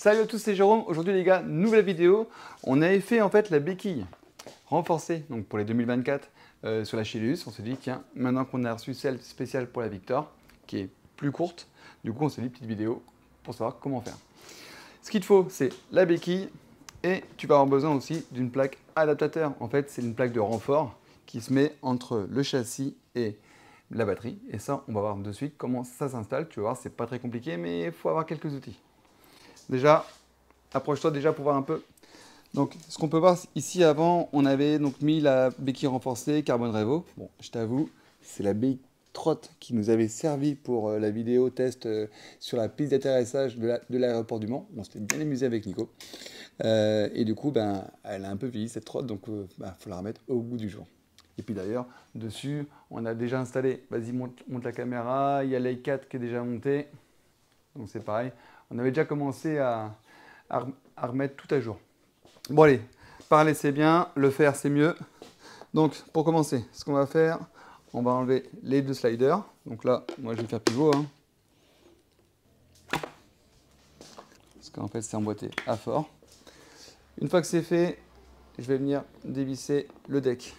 Salut à tous, c'est Jérôme. Aujourd'hui les gars, nouvelle vidéo. On avait fait en fait la béquille renforcée donc pour les 2024 sur la Chileus. On s'est dit tiens, maintenant qu'on a reçu celle spéciale pour la Victor, qui est plus courte, du coup on s'est dit petite vidéo pour savoir comment faire. Ce qu'il te faut, c'est la béquille et tu vas avoir besoin aussi d'une plaque adaptateur. En fait, c'est une plaque de renfort qui se met entre le châssis et la batterie. Et ça, on va voir de suite comment ça s'installe. Tu vas voir, c'est pas très compliqué, mais il faut avoir quelques outils. Déjà, approche-toi déjà pour voir un peu. Donc, ce qu'on peut voir ici avant, on avait donc mis la béquille renforcée Carbone Revo. Bon, je t'avoue, c'est la béquille trotte qui nous avait servi pour la vidéo test sur la piste d'atterrissage de l'aéroport du Mans. On s'était bien amusé avec Nico. Et du coup, ben, elle a un peu vieilli cette trotte, donc faut la remettre au goût du jour. Et puis d'ailleurs, dessus, on a déjà installé, vas-y, monte la caméra, il y a l'I4 qui est déjà monté. Donc c'est pareil. On avait déjà commencé à remettre tout à jour. Bon allez, parler c'est bien, le faire c'est mieux. Donc pour commencer, ce qu'on va faire, on va enlever les deux sliders. Donc là, moi je vais faire pivot. Parce qu'en fait c'est emboîté à fort. Une fois que c'est fait, je vais venir dévisser le deck.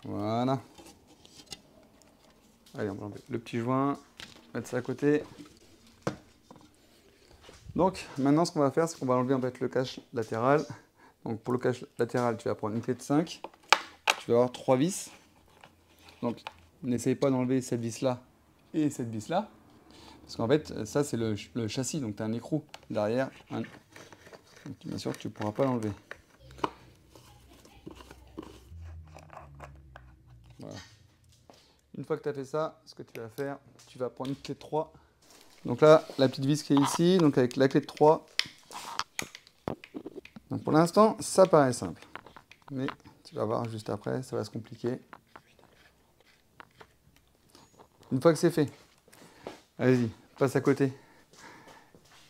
Voilà. Allez, on va enlever le petit joint, mettre ça à côté. Donc maintenant ce qu'on va faire, c'est qu'on va enlever en fait le cache latéral. Donc pour le cache latéral, tu vas prendre une clé de 5. Tu vas avoir 3 vis. Donc n'essaye pas d'enlever cette vis là et cette vis là. Parce qu'en fait, ça c'est le châssis, donc tu as un écrou derrière. Donc, bien sûr que tu ne pourras pas l'enlever. Voilà. Une fois que tu as fait ça, ce que tu vas faire, tu vas prendre une clé de 3. Donc là, la petite vis qui est ici, donc avec la clé de 3. Donc pour l'instant, ça paraît simple. Mais tu vas voir juste après, ça va se compliquer. Une fois que c'est fait, allez-y, passe à côté.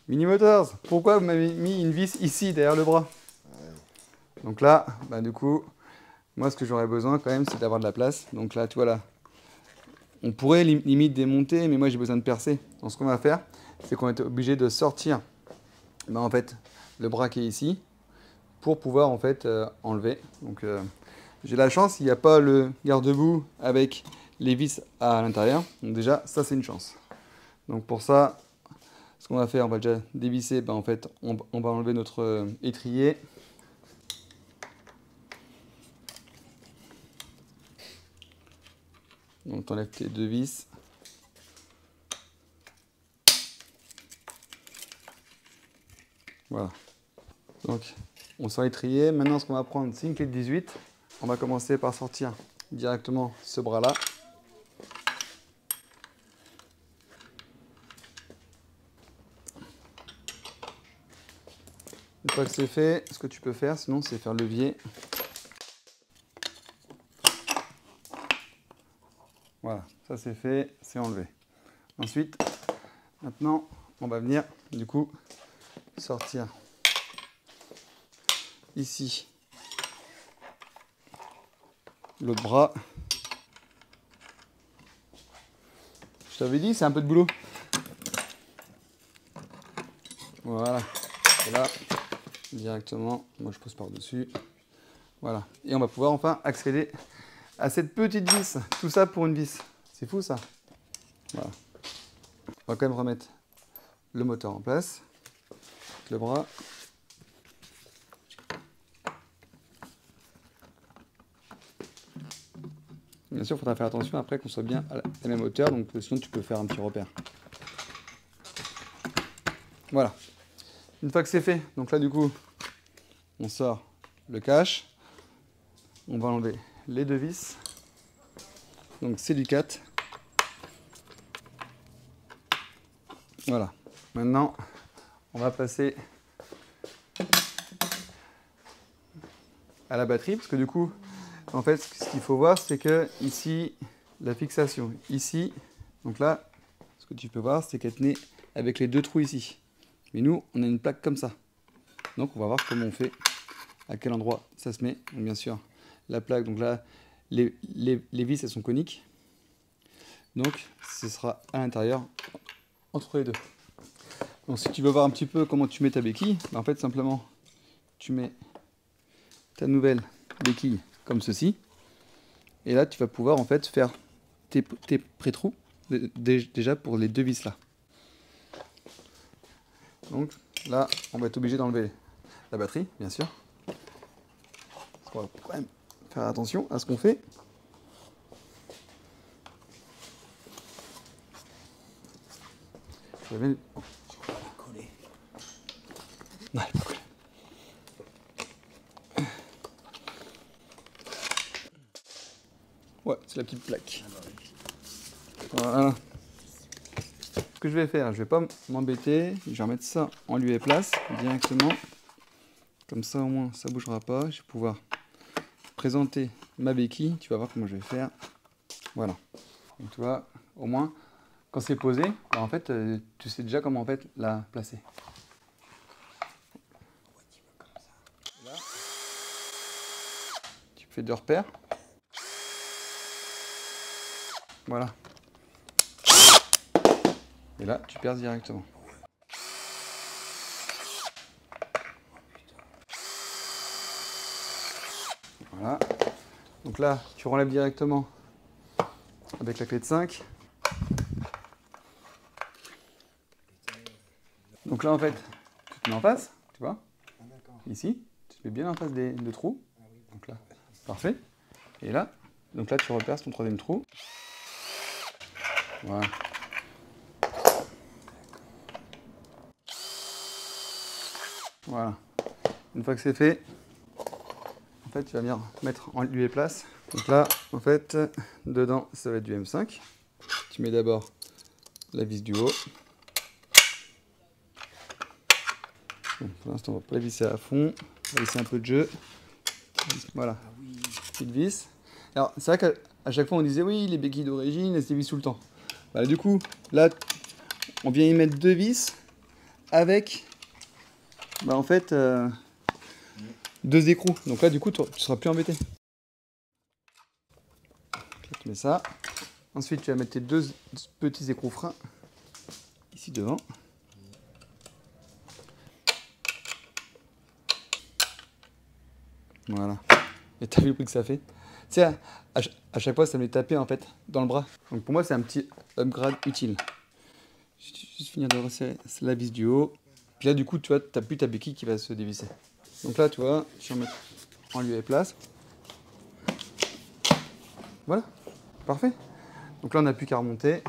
Mini Motors, pourquoi vous m'avez mis une vis ici, derrière le bras? Donc là, du coup, moi ce que j'aurais besoin quand même, c'est d'avoir de la place. Donc là, tu vois là, on pourrait limite démonter, mais moi j'ai besoin de percer. Donc ce qu'on va faire, c'est qu'on est obligé de sortir en fait, le bras qui est ici pour pouvoir en fait enlever. Donc j'ai la chance, il n'y a pas le garde-boue avec les vis à l'intérieur. Donc déjà, ça c'est une chance. Donc pour ça, ce qu'on va faire, on va déjà dévisser. En fait, on va enlever notre étrier. Donc tu enlèves tes deux vis. Voilà. Donc on sort l'étrier. Maintenant, ce qu'on va prendre, c'est une clé de 18. On va commencer par sortir directement ce bras-là. Une fois que c'est fait, ce que tu peux faire, sinon, c'est faire levier. Voilà, ça c'est fait, c'est enlevé. Ensuite, maintenant, on va venir, du coup, sortir ici l'autre bras. Je t'avais dit, c'est un peu de boulot. Voilà, et là, directement, moi je pose par-dessus. Voilà, et on va pouvoir enfin accéder à cette petite vis. Tout ça pour une vis. C'est fou ça. Voilà. On va quand même remettre le moteur en place. Le bras. Bien sûr, il faudra faire attention après qu'on soit bien à la même hauteur, donc sinon tu peux faire un petit repère. Voilà. Une fois que c'est fait, donc là du coup, on sort le cache. On va enlever les deux vis. Donc c'est du 4. Voilà. Maintenant, on va passer à la batterie, parce que du coup, en fait, ce qu'il faut voir, c'est que ici, la fixation, ici, donc là, ce que tu peux voir, c'est qu'elle tenait avec les deux trous ici. Mais nous, on a une plaque comme ça. Donc, on va voir comment on fait, à quel endroit ça se met. Donc, bien sûr, la plaque, donc là, les vis, elles sont coniques. Donc ce sera à l'intérieur entre les deux. Donc si tu veux voir un petit peu comment tu mets ta béquille, en fait simplement tu mets ta nouvelle béquille comme ceci. Et là tu vas pouvoir en fait faire tes pré-trous déjà pour les deux vis là. Donc là on va être obligé d'enlever la batterie bien sûr. On va quand même faire attention à ce qu'on fait. Je vais même... coller. Non, elle est pas collée. Ouais, c'est la petite plaque. Voilà. Ce que je vais faire, je vais pas m'embêter. Je vais remettre ça en lieu et place directement. Comme ça, au moins, ça bougera pas. Je vais pouvoir présenter ma béquille. Tu vas voir comment je vais faire. Voilà. Donc, tu vois, au moins, quand c'est posé, bah, en fait, tu sais déjà comment en fait la placer. Là, tu fais deux repères. Voilà. Et là, tu perces directement. Voilà. Donc là, tu relèves directement avec la clé de 5. Donc là, en fait, tu te mets en face, tu vois, ici, tu te mets bien en face des deux trous. Donc là, parfait. Et là, donc là, tu reperces ton troisième trou. Voilà. Voilà. Une fois que c'est fait, en fait, tu vas venir mettre en lieu et place. Donc là, en fait, dedans, ça va être du M5. Tu mets d'abord la vis du haut. Bon, pour l'instant, on va pas la visser à fond. On va laisser un peu de jeu. Voilà. Petite vis. Alors, c'est vrai qu'à chaque fois, on disait oui, les béquilles d'origine, elles se dévissent tout le temps. Bah, du coup, là, on vient y mettre deux vis avec, bah, en fait, deux écrous. Donc là, du coup, tu seras plus embêté. Là, tu mets ça. Ensuite, tu vas mettre tes deux petits écrous freins ici devant. Voilà. Et t'as vu le prix que ça fait? Tu sais, à chaque fois, ça me les tapait en fait dans le bras. Donc pour moi, c'est un petit upgrade utile. Je vais juste finir de resserrer la vis du haut. Puis là, du coup, tu vois, t'as plus ta béquille qui va se dévisser. Donc là, tu vois, je vais remettre en lieu et place. Voilà, parfait. Donc là, on n'a plus qu'à remonter.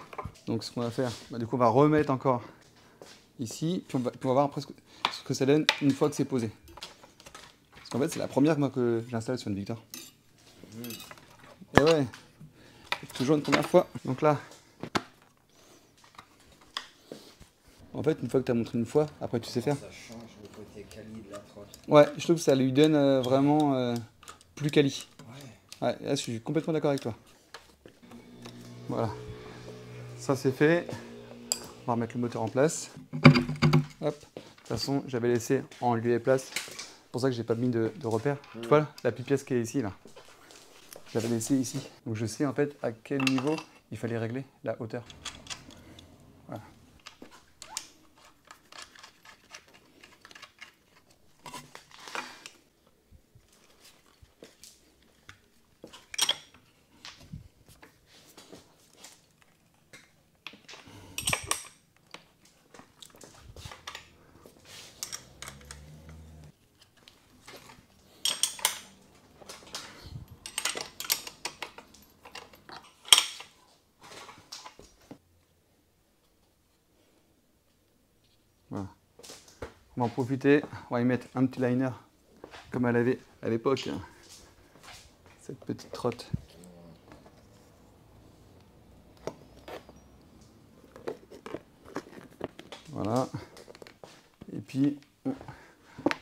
Donc ce qu'on va faire, bah, du coup, on va remettre encore ici. Puis on va voir après ce que ça donne une fois que c'est posé. Parce qu'en fait, c'est la première moi, que j'installe sur une Victor. Et ouais, toujours une première fois. Donc là, en fait, une fois que tu as montré une fois, après tu sais faire. Ça change le côté quali de la trotte. Ouais, je trouve que ça lui donne vraiment plus quali. Ouais. Ouais, là, je suis complètement d'accord avec toi. Voilà. Ça c'est fait. On va remettre le moteur en place. Hop. De toute façon, j'avais laissé en lieu et place. C'est pour ça que j'ai pas mis de repère. Tu vois, la petite pièce qui est ici, là. Je l'avais laissée ici. Donc je sais en fait à quel niveau il fallait régler la hauteur. Voilà. Voilà. On va en profiter, on va y mettre un petit liner comme elle avait à l'époque, hein. Cette petite trotte. Voilà. Et puis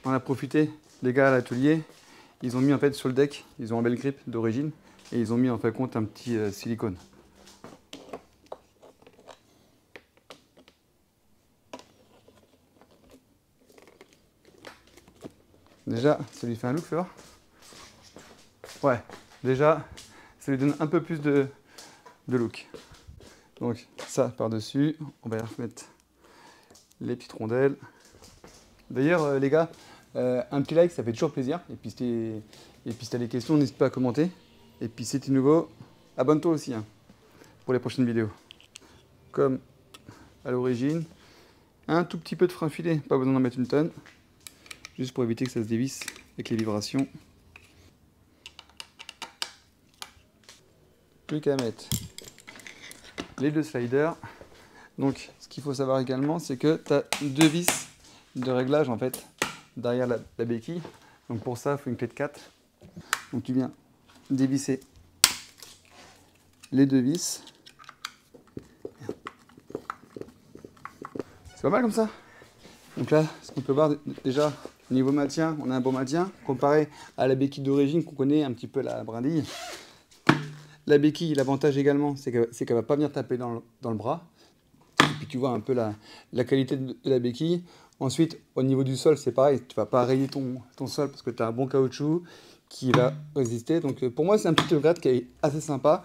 on a profité, les gars à l'atelier, ils ont mis en fait sur le deck, ils ont un bel grip d'origine et ils ont mis en fait compte un petit silicone. Déjà, ça lui fait un look, fais voir. Ouais, déjà, ça lui donne un peu plus de look. Donc ça par-dessus, on va y remettre les petites rondelles. D'ailleurs les gars, un petit like ça fait toujours plaisir. Et puis si tu as des questions, n'hésite pas à commenter. Et puis si tu es nouveau, abonne-toi aussi hein, pour les prochaines vidéos. Comme à l'origine, un tout petit peu de frein filet, pas besoin d'en mettre une tonne. Juste pour éviter que ça se dévisse avec les vibrations. Plus qu'à mettre les deux sliders. Donc ce qu'il faut savoir également, c'est que tu as deux vis de réglage en fait derrière la béquille. Donc pour ça, il faut une clé de 4. Donc tu viens dévisser les deux vis. C'est pas mal comme ça. Donc là, ce qu'on peut voir déjà au niveau maintien, on a un bon maintien comparé à la béquille d'origine qu'on connaît un petit peu la brindille. La béquille, l'avantage également, c'est qu'elle ne va pas venir taper dans le bras. Et puis tu vois un peu la qualité de la béquille. Ensuite, au niveau du sol, c'est pareil. Tu ne vas pas rayer ton sol parce que tu as un bon caoutchouc qui va résister. Donc pour moi, c'est un petit upgrade qui est assez sympa.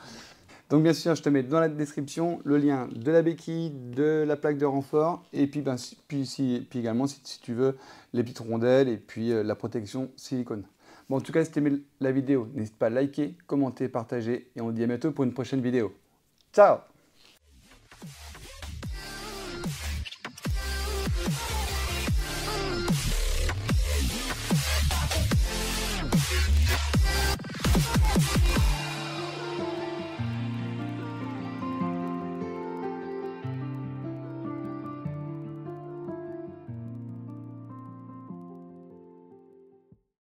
Donc bien sûr, je te mets dans la description le lien de la béquille, de la plaque de renfort. Et puis, puis également, si tu veux, les petites rondelles et puis la protection silicone. Bon, en tout cas, si tu aimé la vidéo, n'hésite pas à liker, commenter, partager. Et on se dit à bientôt pour une prochaine vidéo. Ciao!